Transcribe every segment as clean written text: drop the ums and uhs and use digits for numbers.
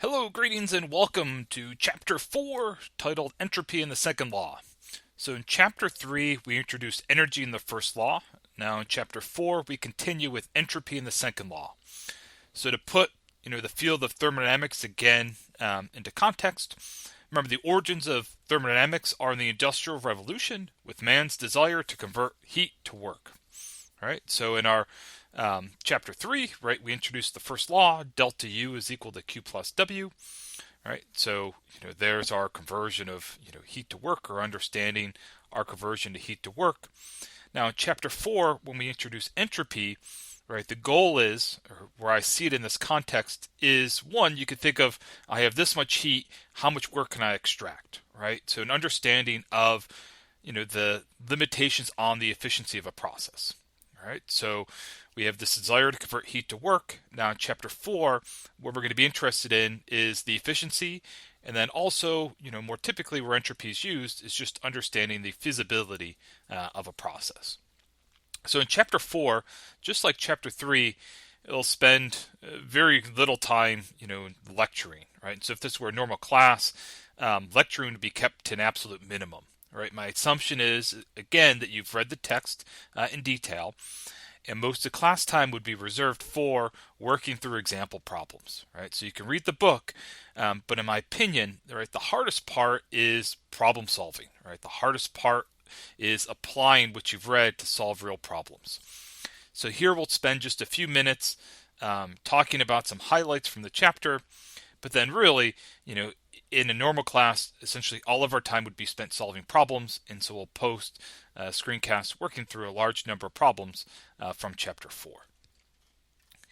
Hello, greetings, and welcome to Chapter 4, titled Entropy in the Second Law. So in Chapter 3, we introduced energy in the first law. Now in Chapter 4, we continue with entropy in the second law. So to put the field of thermodynamics again into context, remember the origins of thermodynamics are in the Industrial Revolution with man's desire to convert heat to work. All right, so in our chapter 3, right, we introduced the first law, delta U is equal to Q plus W. All right, so there's our conversion of heat to work, or understanding our conversion to heat to work. Now in chapter 4, when we introduce entropy, right, the goal is, or where I see it in this context, is one, you could think of, I have this much heat, how much work can I extract, right? So an understanding of the limitations on the efficiency of a process. All right, so we have this desire to convert heat to work. Now in chapter 4, what we're going to be interested in is the efficiency, and then also, more typically where entropy is used is just understanding the feasibility of a process. So in chapter 4, just like chapter 3, it'll spend very little time, lecturing, right? So if this were a normal class, lecturing would be kept to an absolute minimum. Right, my assumption is, again, that you've read the text in detail, and most of the class time would be reserved for working through example problems. Right, so you can read the book, but in my opinion, right, the hardest part is problem solving. Right, the hardest part is applying what you've read to solve real problems. So here we'll spend just a few minutes talking about some highlights from the chapter, but then really, in a normal class, essentially all of our time would be spent solving problems, and so we'll post screencasts working through a large number of problems from Chapter 4.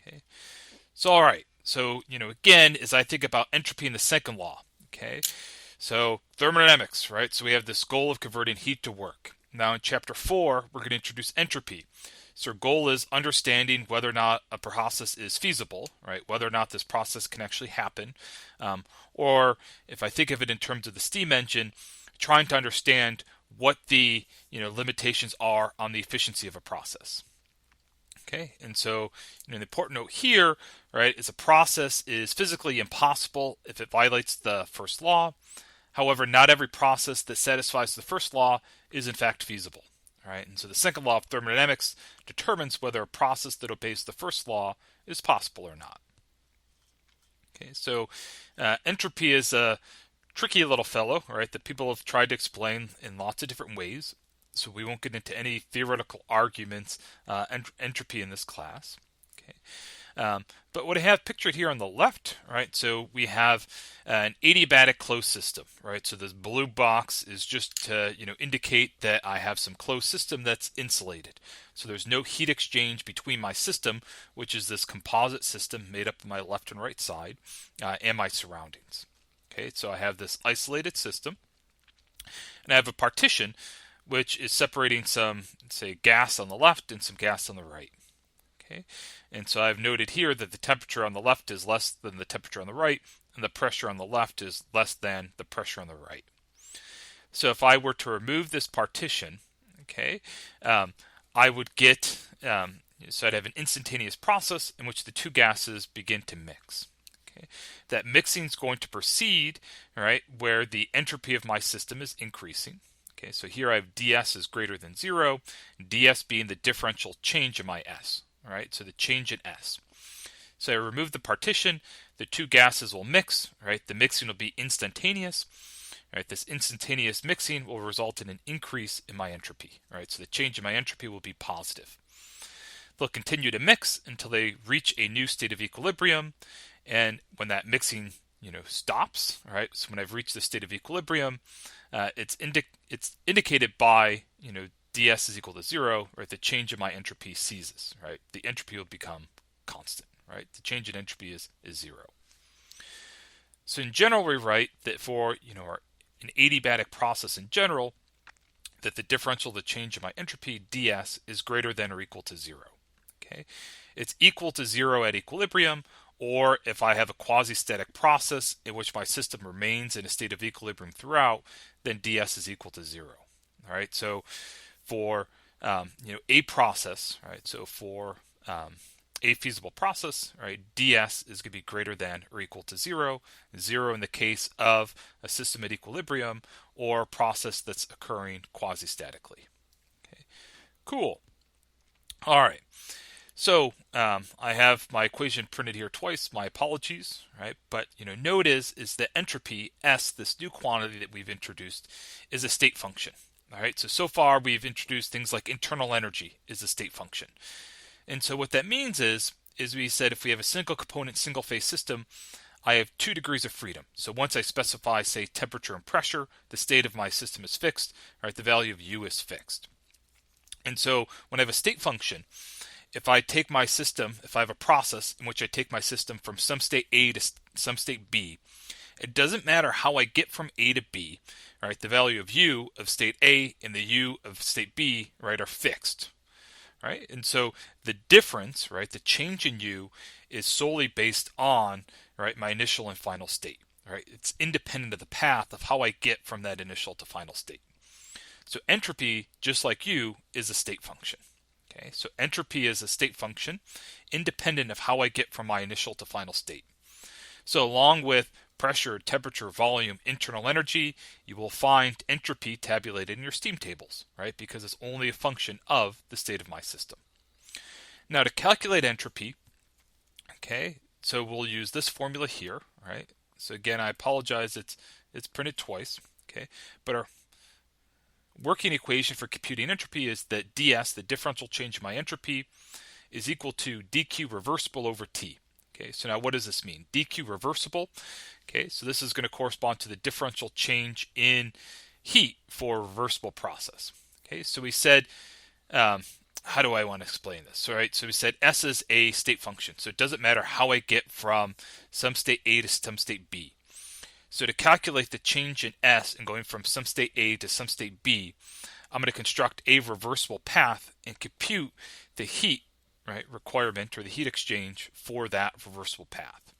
Okay, so all right, so again, as I think about entropy in the second law, okay, so thermodynamics, right? So we have this goal of converting heat to work. Now in Chapter 4, we're going to introduce entropy. So our goal is understanding whether or not a process is feasible, right? Whether or not this process can actually happen. Or if I think of it in terms of the steam engine, trying to understand what the limitations are on the efficiency of a process. Okay, and so the important note here, right, is a process is physically impossible if it violates the first law. However, not every process that satisfies the first law is in fact feasible. Right? And so the second law of thermodynamics determines whether a process that obeys the first law is possible or not. Okay, so entropy is a tricky little fellow, right, that people have tried to explain in lots of different ways. So we won't get into any theoretical arguments entropy in this class. Okay. But what I have pictured here on the left, right, so we have an adiabatic closed system, right? So this blue box is just to indicate that I have some closed system that's insulated. So there's no heat exchange between my system, which is this composite system made up of my left and right side, and my surroundings. Okay, so I have this isolated system, and I have a partition, which is separating some, say, gas on the left and some gas on the right. Okay, and so I've noted here that the temperature on the left is less than the temperature on the right, and the pressure on the left is less than the pressure on the right. So if I were to remove this partition, okay, I would get, so I'd have an instantaneous process in which the two gases begin to mix. Okay, that mixing is going to proceed, right, where the entropy of my system is increasing. Okay, so here I have ds is greater than 0, ds being the differential change in my S. All right, so the change in S. So I remove the partition, the two gases will mix, right? The mixing will be instantaneous. Right, this instantaneous mixing will result in an increase in my entropy. Right, so the change in my entropy will be positive. They'll continue to mix until they reach a new state of equilibrium, and when that mixing stops, right? So when I've reached the state of equilibrium, it's indicated by ds is equal to 0, right? The change in my entropy ceases, right? The entropy will become constant, right? The change in entropy is 0. So in general, we write that for an adiabatic process in general, that the differential of the change in my entropy ds is greater than or equal to 0. Okay, it's equal to 0 at equilibrium, or if I have a quasi-static process in which my system remains in a state of equilibrium throughout, then ds is equal to 0. All right, so for a process, right? So for a feasible process, right, ds is going to be greater than or equal to 0, 0 in the case of a system at equilibrium or a process that's occurring quasi-statically. Okay, cool. All right. So I have my equation printed here twice. My apologies, right? But note is that entropy S, this new quantity that we've introduced, is a state function. All right. So far we've introduced things like internal energy is a state function, and so what that means is we said if we have a single component, single phase system, I have 2 degrees of freedom. So once I specify, say, temperature and pressure, the state of my system is fixed. Right? The value of U is fixed. And so when I have a state function, if I take my system, if I have a process in which I take my system from some state A to some state B, it doesn't matter how I get from A to B, right? The value of U of state A and the U of state B, right, are fixed, right? And so the difference, right, the change in U is solely based on, right, my initial and final state, right? It's independent of the path of how I get from that initial to final state. So entropy, just like U, is a state function. Okay, so entropy is a state function independent of how I get from my initial to final state. So along with pressure, temperature, volume, internal energy, you will find entropy tabulated in your steam tables, right? Because it's only a function of the state of my system. Now to calculate entropy, okay, so we'll use this formula here, right? So again, I apologize, it's printed twice, okay? But our working equation for computing entropy is that ds, the differential change in my entropy, is equal to dq reversible over t. Okay, so now what does this mean? dq reversible, okay, so this is going to correspond to the differential change in heat for a reversible process. Okay, so we said, how do I want to explain this? All right, so we said S is a state function, so it doesn't matter how I get from some state A to some state B. So to calculate the change in S and going from some state A to some state B, I'm going to construct a reversible path and compute the heat, right, requirement or the heat exchange for that reversible path.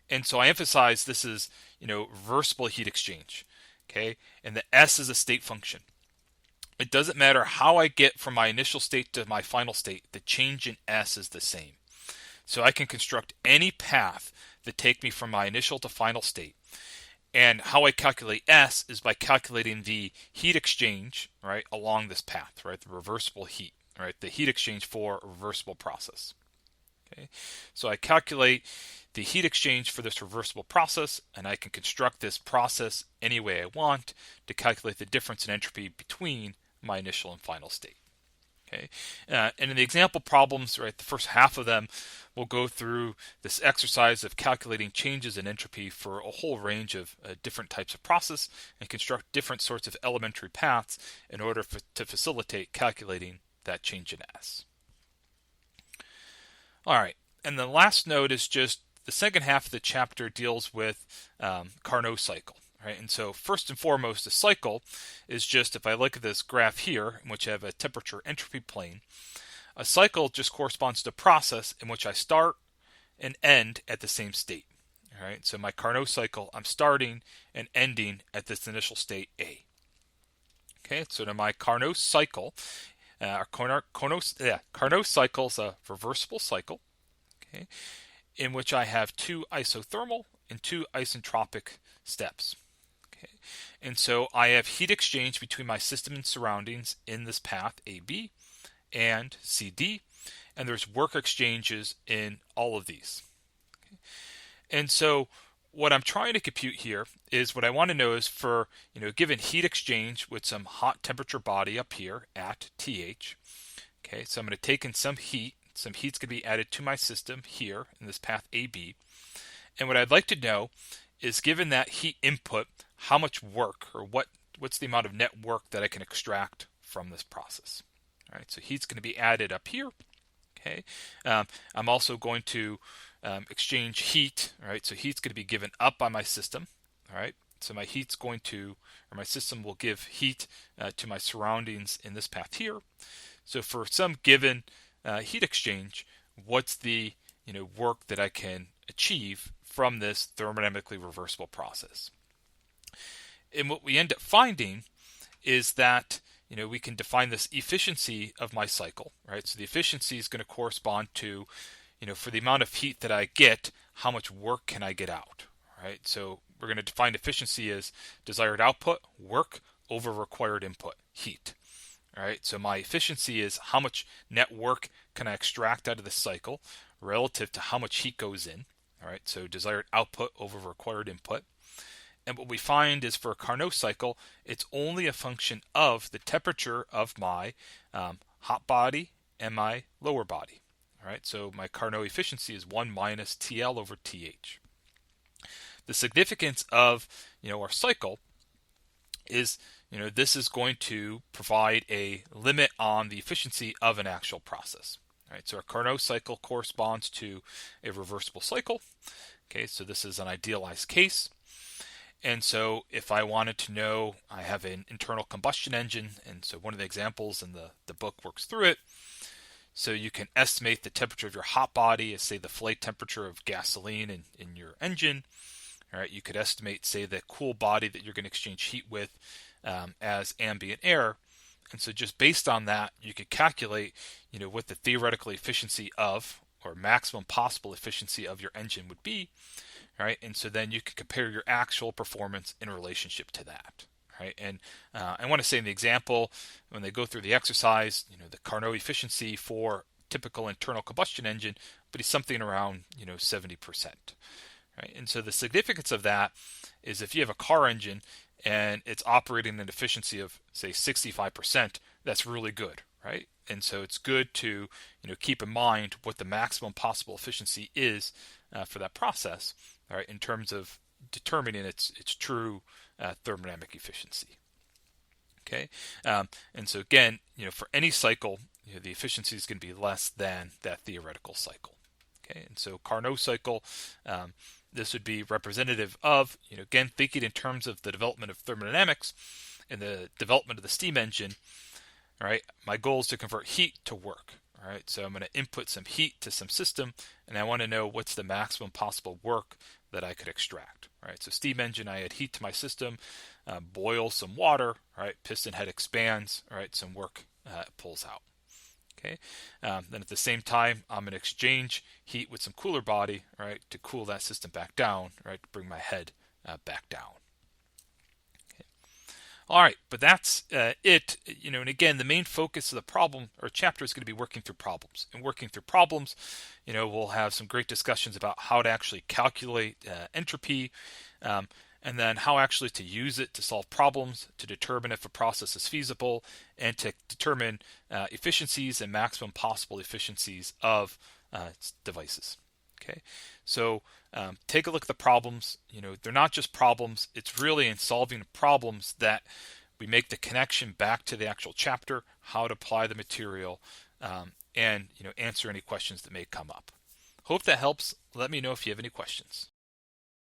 And so I emphasize this is, reversible heat exchange, okay? And the S is a state function. It doesn't matter how I get from my initial state to my final state, the change in S is the same. So I can construct any path that take me from my initial to final state. And how I calculate S is by calculating the heat exchange, right, along this path, right, the reversible heat, right, the heat exchange for a reversible process. Okay, so I calculate the heat exchange for this reversible process, and I can construct this process any way I want to calculate the difference in entropy between my initial and final state. Okay, and in the example problems, right, the first half of them will go through this exercise of calculating changes in entropy for a whole range of different types of process and construct different sorts of elementary paths in order to facilitate calculating that change in S. All right, and the last note is just the second half of the chapter deals with Carnot cycle. Right, and so first and foremost, a cycle is just, if I look at this graph here, in which I have a temperature entropy plane, a cycle just corresponds to a process in which I start and end at the same state. All right, so my Carnot cycle, I'm starting and ending at this initial state A. Okay, so now my Carnot cycle, Carnot cycle is a reversible cycle, okay, in which I have 2 isothermal and 2 isentropic steps. Okay. And so I have heat exchange between my system and surroundings in this path AB and CD, and there's work exchanges in all of these. Okay. And so what I'm trying to compute here is what I want to know is for, given heat exchange with some hot temperature body up here at TH. Okay, so I'm going to take in some heat's going to be added to my system here in this path AB. And what I'd like to know is, given that heat input, how much work or what's the amount of net work that I can extract from this process. All right, so heat's going to be added up here. Okay, I'm also going to exchange heat. All right, so heat's going to be given up by my system. All right, so my system will give heat to my surroundings in this path here. So for some given heat exchange, what's the work that I can achieve from this thermodynamically reversible process? And what we end up finding is that we can define this efficiency of my cycle, right? So the efficiency is going to correspond to for the amount of heat that I get, how much work can I get out, right? So we're going to define efficiency as desired output, work, over required input, heat. All right, so my efficiency is how much net work can I extract out of this cycle relative to how much heat goes in. All right, so desired output over required input. And what we find is for a Carnot cycle, it's only a function of the temperature of my hot body and my lower body. All right, so my Carnot efficiency is 1 minus TL over TH. The significance of our cycle is this is going to provide a limit on the efficiency of an actual process. All right, so our Carnot cycle corresponds to a reversible cycle. Okay, so this is an idealized case. And so if I wanted to know, I have an internal combustion engine, and so one of the examples in the book works through it. So you can estimate the temperature of your hot body as, say, the flight temperature of gasoline in your engine. All right, you could estimate, say, the cool body that you're going to exchange heat with as ambient air. And so just based on that, you could calculate, what the theoretical efficiency of, or maximum possible efficiency of your engine would be. All right, and so then you can compare your actual performance in relationship to that. Right, and I want to say in the example, when they go through the exercise, the Carnot efficiency for typical internal combustion engine, but it's something around 70%. Right, and so the significance of that is if you have a car engine and it's operating an efficiency of, say, 65%, that's really good, right? And so it's good to keep in mind what the maximum possible efficiency is for that process, all right, in terms of determining its true thermodynamic efficiency. Okay, and so again, for any cycle, the efficiency is going to be less than that theoretical cycle. Okay, and so Carnot cycle, this would be representative of, again, thinking in terms of the development of thermodynamics and the development of the steam engine. All right, my goal is to convert heat to work. All right, so I'm going to input some heat to some system, and I want to know what's the maximum possible work that I could extract. All right, so steam engine, I add heat to my system, boil some water. All right, piston head expands. All right, some work pulls out. Okay, then at the same time, I'm going to exchange heat with some cooler body, right, to cool that system back down, right, to bring my head back down. Okay. All right, but that's it. And again, the main focus of the problem or chapter is going to be working through problems. And working through problems, we'll have some great discussions about how to actually calculate entropy. And then how actually to use it to solve problems, to determine if a process is feasible, and to determine efficiencies and maximum possible efficiencies of devices. Okay, so take a look at the problems. They're not just problems. It's really in solving problems that we make the connection back to the actual chapter, how to apply the material, and answer any questions that may come up. Hope that helps. Let me know if you have any questions.